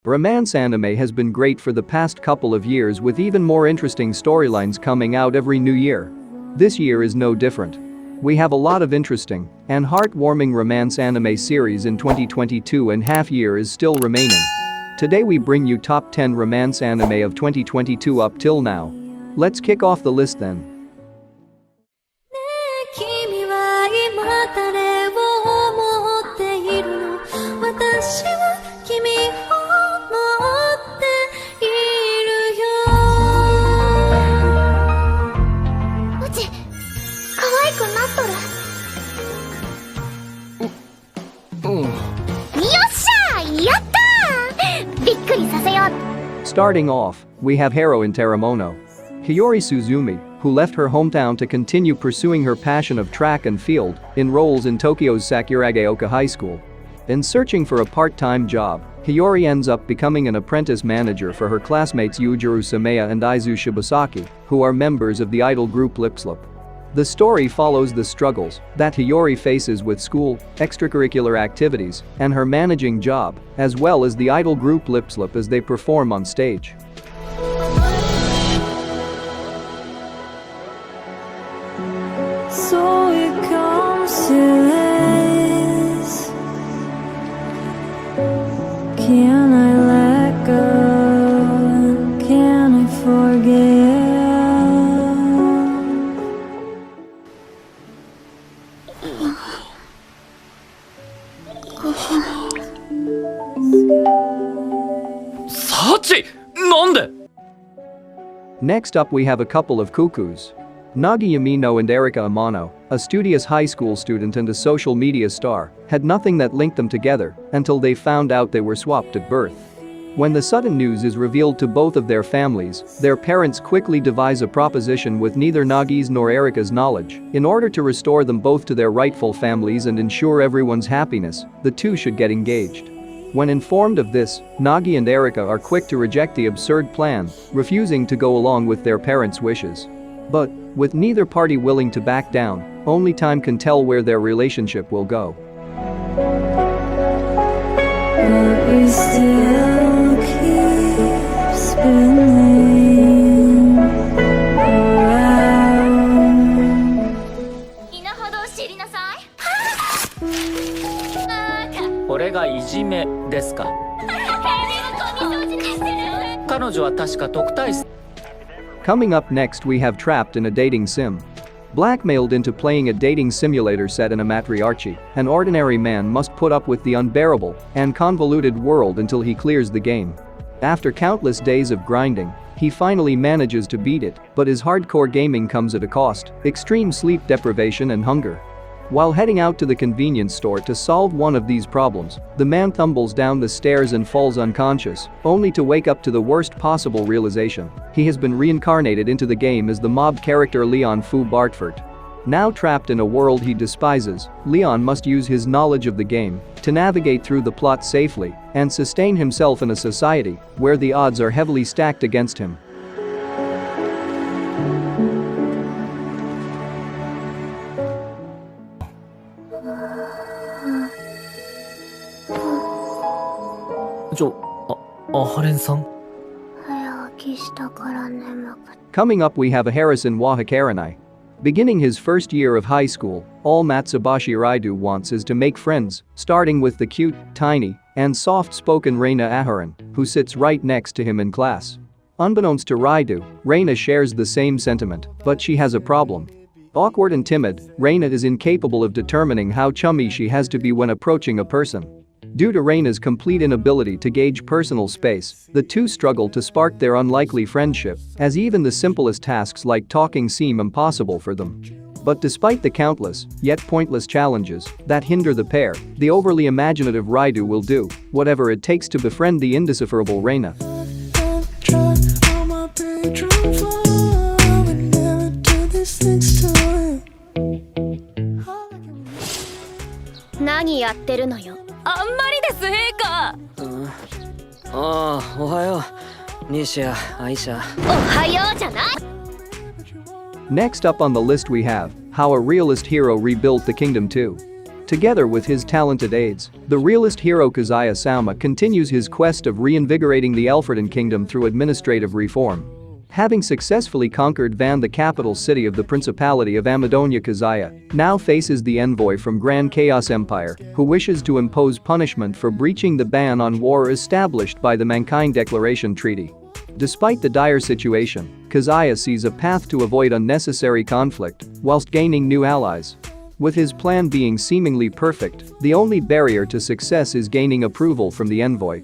Romance anime has been great for the past couple of years with even more interesting storylines coming out every new year. This year is no different. We have a lot of interesting and heartwarming romance anime series in 2022 and half year is still remaining. Today we bring you top 10 romance anime of 2022 up till now. Let's kick off the list then. Starting off, we have Haro in Teremono. Hiyori Suzumi, who left her hometown to continue pursuing her passion of track and field, enrolls in Tokyo's Sakuragaoka High School. In searching for a part-time job, Hiyori ends up becoming an apprentice manager for her classmates Yujiro Sameya and Aizu Shibasaki, who are members of the idol group Lipslip. The story follows the struggles that Hiyori faces with school, extracurricular activities, and her managing job, as well as the idol group Lipslip as they perform on stage. So it comes to this. Can I let go? Can I forgive? Next up we have a couple of cuckoos. Nagi Yamino and Erika Amano, a studious high school student and a social media star, had nothing that linked them together until they found out they were swapped at birth. When the sudden news is revealed to both of their families, their parents quickly devise a proposition with neither Nagi's nor Erika's knowledge. In order to restore them both to their rightful families and ensure everyone's happiness, the two should get engaged. When informed of this, Nagi and Erika are quick to reject the absurd plan, refusing to go along with their parents' wishes. But, with neither party willing to back down, only time can tell where their relationship will go. But we still keep spinning around. これがいじめですか。彼女は確か特待生。 Coming up next we have Trapped in a Dating Sim. Blackmailed into playing a dating simulator set in a matriarchy, an ordinary man must put up with the unbearable and convoluted world until he clears the game. After countless days of grinding, he finally manages to beat it, but his hardcore gaming comes at a cost: extreme sleep deprivation and hunger. While heading out to the convenience store to solve one of these problems, the man tumbles down the stairs and falls unconscious, only to wake up to the worst possible realization: he has been reincarnated into the game as the mob character Leon Fu Bartford. Now trapped in a world he despises, Leon must use his knowledge of the game to navigate through the plot safely and sustain himself in a society where the odds are heavily stacked against him. Coming up we have a Harrison wa Hikaranai. Beginning his first year of high school, all Matsubashi Raidu wants is to make friends, starting with the cute, tiny, and soft-spoken Reina Aharon, who sits right next to him in class. Unbeknownst to Raidu, Reina shares the same sentiment, but she has a problem. Awkward and timid, Reina is incapable of determining how chummy she has to be when approaching a person. Due to Reina's complete inability to gauge personal space, the two struggle to spark their unlikely friendship, as even the simplest tasks like talking seem impossible for them. But despite the countless, yet pointless challenges that hinder the pair, the overly imaginative Raidu will do whatever it takes to befriend the indecipherable Reina. Next up on the list we have How a Realist Hero Rebuilt the Kingdom 2. Together with his talented aides, the realist Hiiro Kazaya-sama continues his quest of reinvigorating the Elforden Kingdom through administrative reform. Having successfully conquered Van, the capital city of the Principality of Amadonia, Kazaya now faces the envoy from Grand Chaos Empire, who wishes to impose punishment for breaching the ban on war established by the Mankind Declaration Treaty. Despite the dire situation, Kazaya sees a path to avoid unnecessary conflict whilst gaining new allies. With his plan being seemingly perfect, the only barrier to success is gaining approval from the envoy.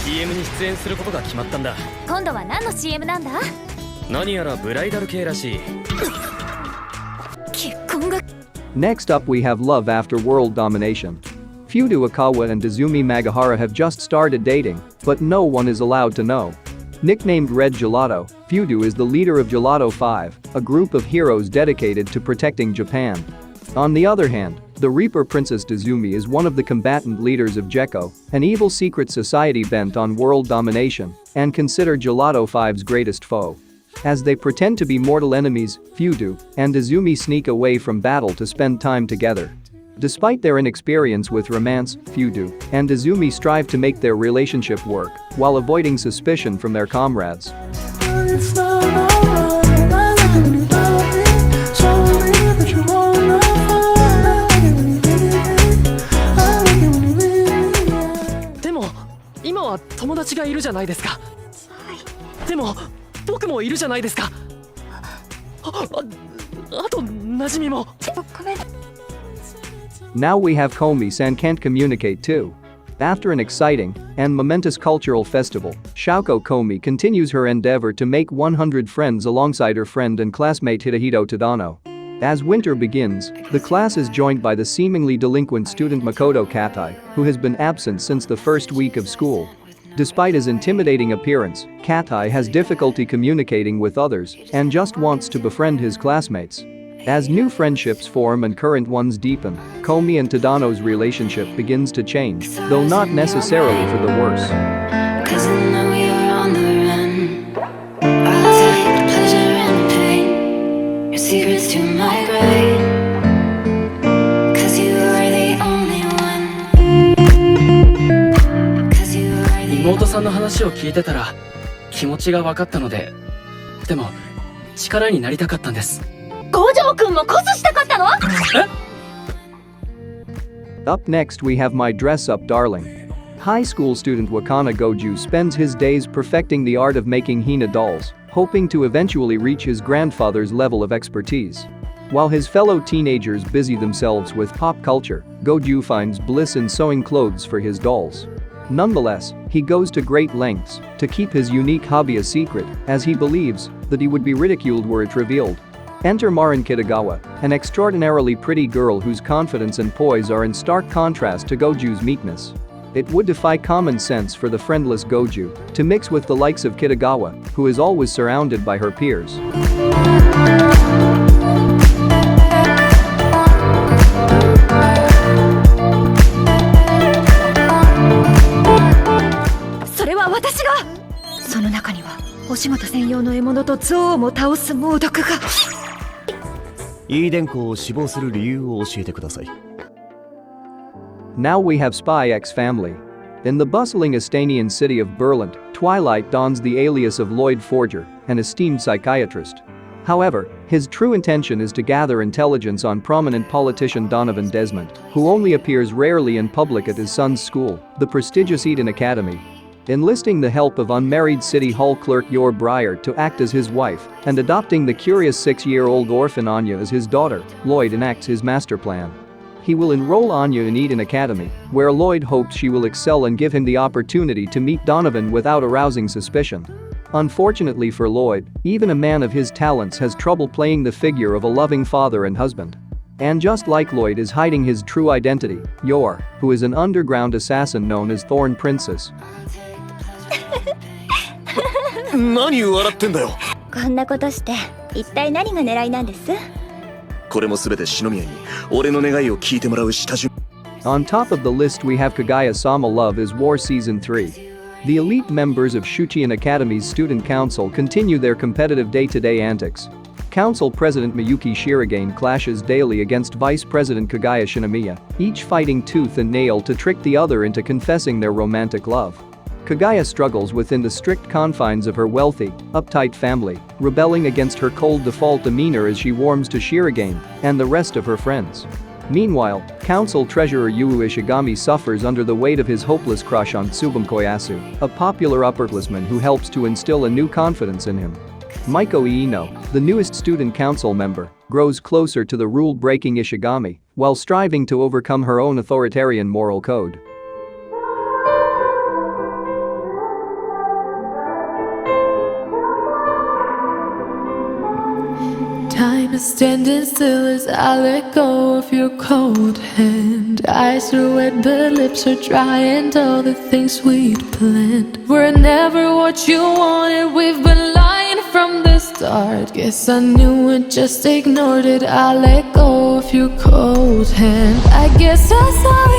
CM に出演することが決まったんだ。今度は何の CM なんだ？何やらブライダル系らしい。結婚が。Next up we have love after world domination. Fudo Akawa and Izumi Magahara have just started dating, but no one is allowed to know. Nicknamed Red Gelato, Fudo is the leader of Gelato 5, a group of heroes dedicated to protecting Japan. On the other hand, the Reaper Princess Izumi is one of the combatant leaders of Gekko, an evil secret society bent on world domination and considered Gelato 5's greatest foe. As they pretend to be mortal enemies, Fudo and Izumi sneak away from battle to spend time together. Despite their inexperience with romance, Fudo and Izumi strive to make their relationship work while avoiding suspicion from their comrades. Now 友達がいるじゃないですか。でも僕もいるじゃないですか。あと馴染みも。ごめん。Now we have Komi-san can't communicate too. After an exciting and momentous cultural festival, Shouko Komi continues her endeavor to make 100 friends alongside her friend and classmate Hidehito Tadano. As winter begins, the class is joined by the seemingly delinquent student Makoto Katai, who has been absent since the first week of school. Despite his intimidating appearance, Katai has difficulty communicating with others and just wants to befriend his classmates. As new friendships form and current ones deepen, Komi and Tadano's relationship begins to change, though not necessarily for the worse. Secrets to my grave, 'cause you are the only one. 'Cause you are the 妹さんの話を聞いてたら気持ちが分かったので、でも力になりたかったんです。五条くんもコスしたかったの？え？ Up next we have My Dress Up Darling. High school student Wakana Goju spends his days perfecting the art of making Hina dolls, hoping to eventually reach his grandfather's level of expertise. While his fellow teenagers busy themselves with pop culture, Goju finds bliss in sewing clothes for his dolls. Nonetheless, he goes to great lengths to keep his unique hobby a secret, as he believes that he would be ridiculed were it revealed. Enter Marin Kitagawa, an extraordinarily pretty girl whose confidence and poise are in stark contrast to Goju's meekness. It would defy common sense for the friendless Goju to mix with the likes of Kitagawa, who is always surrounded by her peers. Now we have Spy X Family. In the bustling Estanian city of Berlin, Twilight dons the alias of Lloyd Forger, an esteemed psychiatrist. However, his true intention is to gather intelligence on prominent politician Donovan Desmond, who only appears rarely in public at his son's school, the prestigious Eton Academy. Enlisting the help of unmarried City Hall clerk Yor Breyer to act as his wife and adopting the curious 6-year-old orphan Anya as his daughter, Lloyd enacts his master plan. He will enroll Anya in Eton Academy, where Lloyd hopes she will excel and give him the opportunity to meet Donovan without arousing suspicion. Unfortunately for Lloyd, even a man of his talents has trouble playing the figure of a loving father and husband. And just like Lloyd is hiding his true identity, Yor, who is an underground assassin known as Thorn Princess. 何笑ってんだよ。こんなことして一体何が狙いなんです？これも全て篠宮に俺の願いを聞いてもらう下準 On top of the list we have Kaguya-sama Love is War Season 3. The elite members of Shuchian Academy's student council continue their competitive day-to-day antics. Council President Miyuki Shirogane clashes daily against Vice President Kaguya Shinomiya, each fighting tooth and nail to trick the other into confessing their romantic love. Kaguya struggles within the strict confines of her wealthy, uptight family, rebelling against her cold default demeanor as she warms to Shirogane and the rest of her friends. Meanwhile, Council Treasurer Yu Ishigami suffers under the weight of his hopeless crush on Tsubame Koyasu, a popular upperclassman who helps to instill a new confidence in him. Maiko Iino, the newest student council member, grows closer to the rule-breaking Ishigami while striving to overcome her own authoritarian moral code. Time is standing still as I let go of your cold hand. Eyes are wet but lips are dry, and all the things we'd planned were never what you wanted. We've been lying from the start. Guess I knew it, just ignored it. I let go of your cold hand. I guess I saw it